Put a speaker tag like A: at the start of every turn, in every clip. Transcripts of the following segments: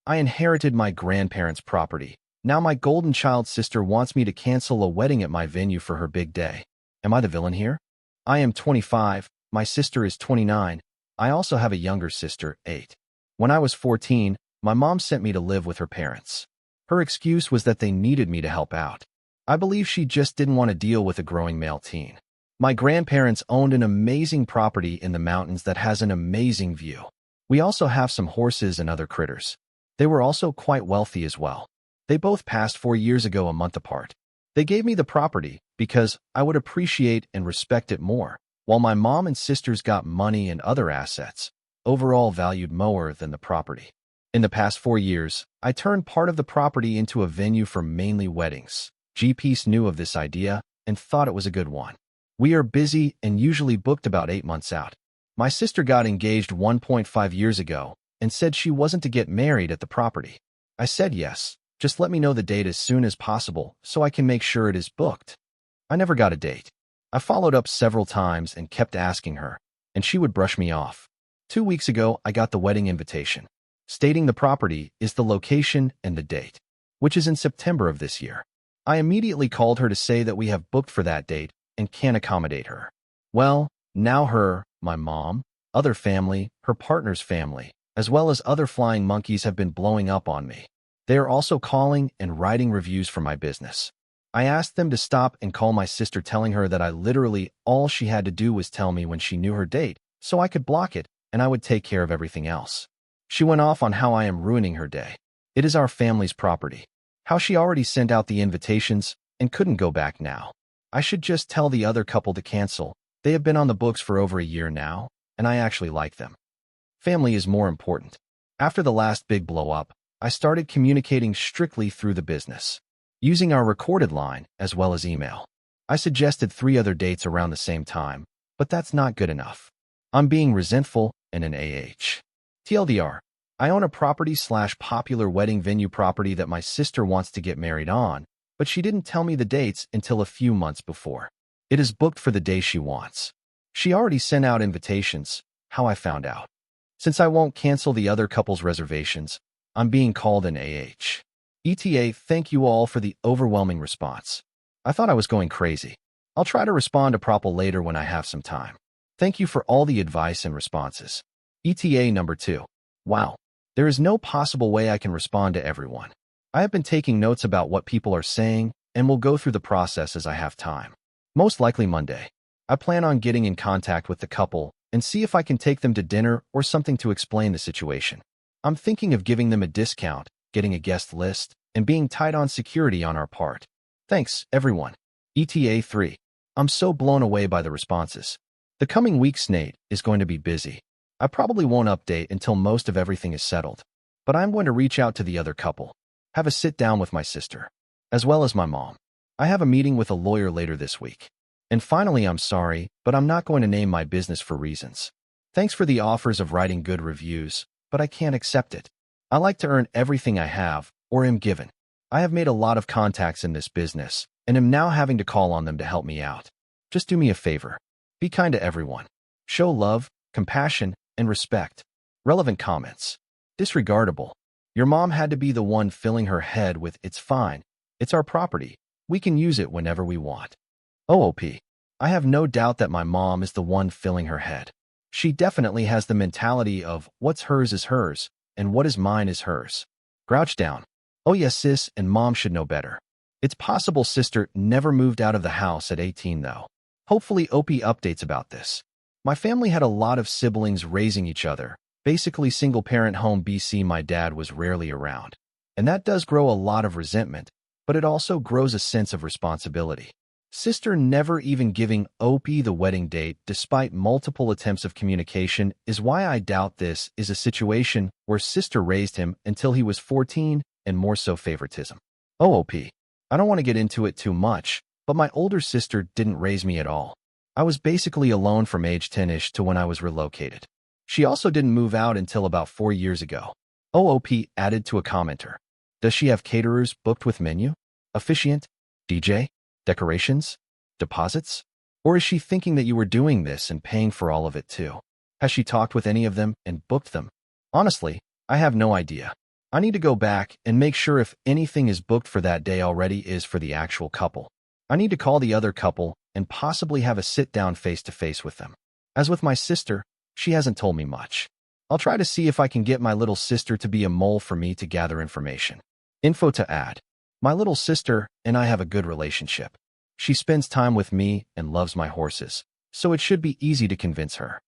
A: I inherited my grandparents' property. Now my golden child sister wants me to cancel a wedding at my venue for her big day. Am I the villain here? I am 25. My sister is 29. I also have a younger sister, 8. When I was 14, my mom sent me to live with her parents. Her excuse was that they needed me to help out. I believe she just didn't want to deal with a growing male teen. My grandparents owned an amazing property in the mountains that has an amazing view. We also have some horses and other critters. They were also quite wealthy as well. They both passed 4 years ago, a month apart. They gave me the property because I would appreciate and respect it more, while my mom and sisters got money and other assets, overall valued more than the property. In the past 4 years, I turned part of the property into a venue for mainly weddings. GPS knew of this idea and thought it was a good one. We are busy and usually booked about 8 months out. My sister got engaged 1.5 years ago and said she wasn't to get married at the property. I said yes, just let me know the date as soon as possible so I can make sure it is booked. I never got a date. I followed up several times and kept asking her, and she would brush me off. 2 weeks ago, I got the wedding invitation, stating the property is the location and the date, which is in September of this year. I immediately called her to say that we have booked for that date and can't accommodate her. Well, now her, my mom, other family, her partner's family, as well as other flying monkeys have been blowing up on me. They are also calling and writing reviews for my business. I asked them to stop and call my sister, telling her that all she had to do was tell me when she knew her date, so I could block it and I would take care of everything else. She went off on how I am ruining her day. It is our family's property. How she already sent out the invitations and couldn't go back now. I should just tell the other couple to cancel. They have been on the books for over a year now, and I actually like them. Family is more important. After the last big blow-up, I started communicating strictly through the business, using our recorded line as well as email. I suggested 3 other dates around the same time, but that's not good enough. I'm being resentful and an TLDR, I own a property/popular wedding venue property that my sister wants to get married on, but she didn't tell me the dates until a few months before. It is booked for the day she wants. She already sent out invitations, how I found out. Since I won't cancel the other couple's reservations, I'm being called an ETA. Thank you all for the overwhelming response. I thought I was going crazy. I'll try to respond to Propel later when I have some time. Thank you for all the advice and responses. ETA number 2. Wow. There is no possible way I can respond to everyone. I have been taking notes about what people are saying and will go through the process as I have time. Most likely Monday. I plan on getting in contact with the couple and see if I can take them to dinner or something to explain the situation. I'm thinking of giving them a discount, getting a guest list, and being tight on security on our part. Thanks, everyone. ETA 3. I'm so blown away by the responses. The coming weeks, Nate, is going to be busy. I probably won't update until most of everything is settled, but I'm going to reach out to the other couple, have a sit down with my sister, as well as my mom. I have a meeting with a lawyer later this week. And finally, I'm sorry, but I'm not going to name my business for reasons. Thanks for the offers of writing good reviews, but I can't accept it. I like to earn everything I have or am given. I have made a lot of contacts in this business and am now having to call on them to help me out. Just do me a favor. Be kind to everyone. Show love, compassion, and respect. Relevant comments. Disregardable. Your mom had to be the one filling her head with, "It's fine. It's our property. We can use it whenever we want." OOP. I have no doubt that my mom is the one filling her head. She definitely has the mentality of what's hers is hers, and what is mine is hers. Grouch down. Oh yes, sis and mom should know better. It's possible sister never moved out of the house at 18 though. Hopefully OP updates about this. My family had a lot of siblings raising each other, basically single-parent home BC. My dad was rarely around. And that does grow a lot of resentment, but it also grows a sense of responsibility. Sister never even giving OP the wedding date despite multiple attempts of communication is why I doubt this is a situation where sister raised him until he was 14 and more so favoritism. OOP. I don't want to get into it too much, but my older sister didn't raise me at all. I was basically alone from age 10-ish to when I was relocated. She also didn't move out until about 4 years ago. OOP added to a commenter. Does she have caterers booked with menu? Officiant? DJ? Decorations? Deposits? Or is she thinking that you were doing this and paying for all of it too? Has she talked with any of them and booked them? Honestly, I have no idea. I need to go back and make sure if anything is booked for that day already is for the actual couple. I need to call the other couple and possibly have a sit-down face-to-face with them. As with my sister, she hasn't told me much. I'll try to see if I can get my little sister to be a mole for me to gather information. Info to add. My little sister and I have a good relationship. She spends time with me and loves my horses, so it should be easy to convince her.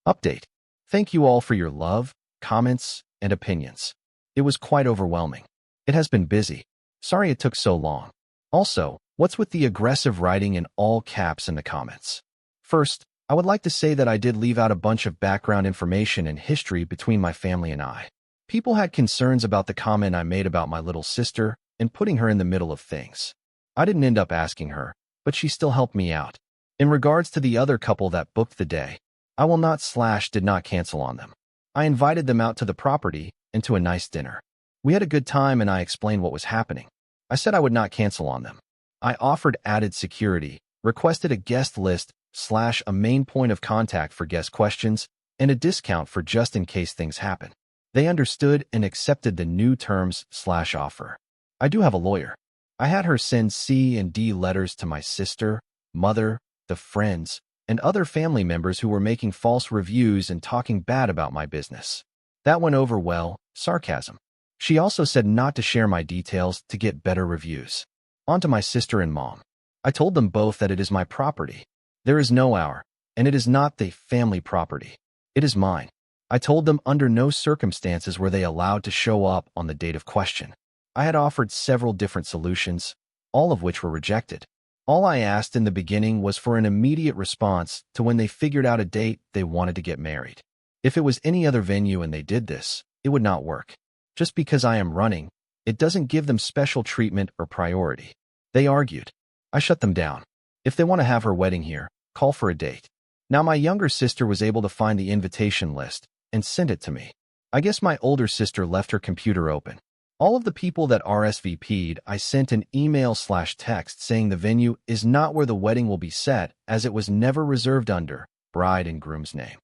A: Update. Thank you all for your love, comments, and opinions. It was quite overwhelming. It has been busy. Sorry it took so long. Also, what's with the aggressive writing in all caps in the comments? First, I would like to say that I did leave out a bunch of background information and history between my family and I. People had concerns about the comment I made about my little sister and putting her in the middle of things. I didn't end up asking her, but she still helped me out. In regards to the other couple that booked the day, I will not / did not cancel on them. I invited them out to the property and to a nice dinner. We had a good time and I explained what was happening. I said I would not cancel on them. I offered added security, requested a guest list / a main point of contact for guest questions, and a discount for just in case things happen. They understood and accepted the new terms / offer. I do have a lawyer. I had her send C and D letters to my sister, mother, the friends, and other family members who were making false reviews and talking bad about my business. That went over well, sarcasm. She also said not to share my details to get better reviews. On to my sister and mom. I told them both that it is my property. There is no our, and it is not the family property. It is mine. I told them under no circumstances were they allowed to show up on the date of question. I had offered several different solutions, all of which were rejected. All I asked in the beginning was for an immediate response to when they figured out a date they wanted to get married. If it was any other venue and they did this, it would not work. Just because I am running, it doesn't give them special treatment or priority. They argued. I shut them down. If they want to have her wedding here, call for a date. Now my younger sister was able to find the invitation list and send it to me. I guess my older sister left her computer open. All of the people that RSVP'd, I sent an email / text saying the venue is not where the wedding will be set as it was never reserved under bride and groom's name.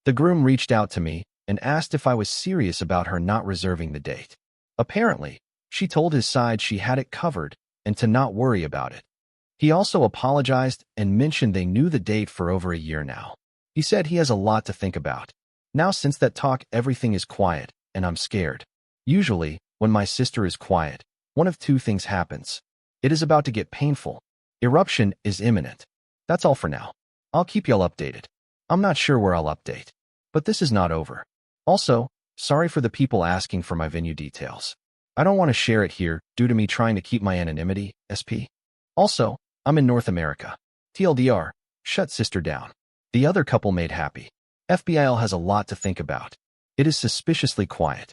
A: The groom reached out to me and asked if I was serious about her not reserving the date. Apparently, she told his side she had it covered and to not worry about it. He also apologized and mentioned they knew the date for over a year now. He said he has a lot to think about. Now since that talk, everything is quiet, and I'm scared. Usually, when my sister is quiet, one of two things happens. It is about to get painful. Eruption is imminent. That's all for now. I'll keep y'all updated. I'm not sure where I'll update. But this is not over. Also, sorry for the people asking for my venue details. I don't want to share it here due to me trying to keep my anonymity, SP. Also, I'm in North America. TLDR, shut sister down. The other couple made happy. FBIL has a lot to think about. It is suspiciously quiet.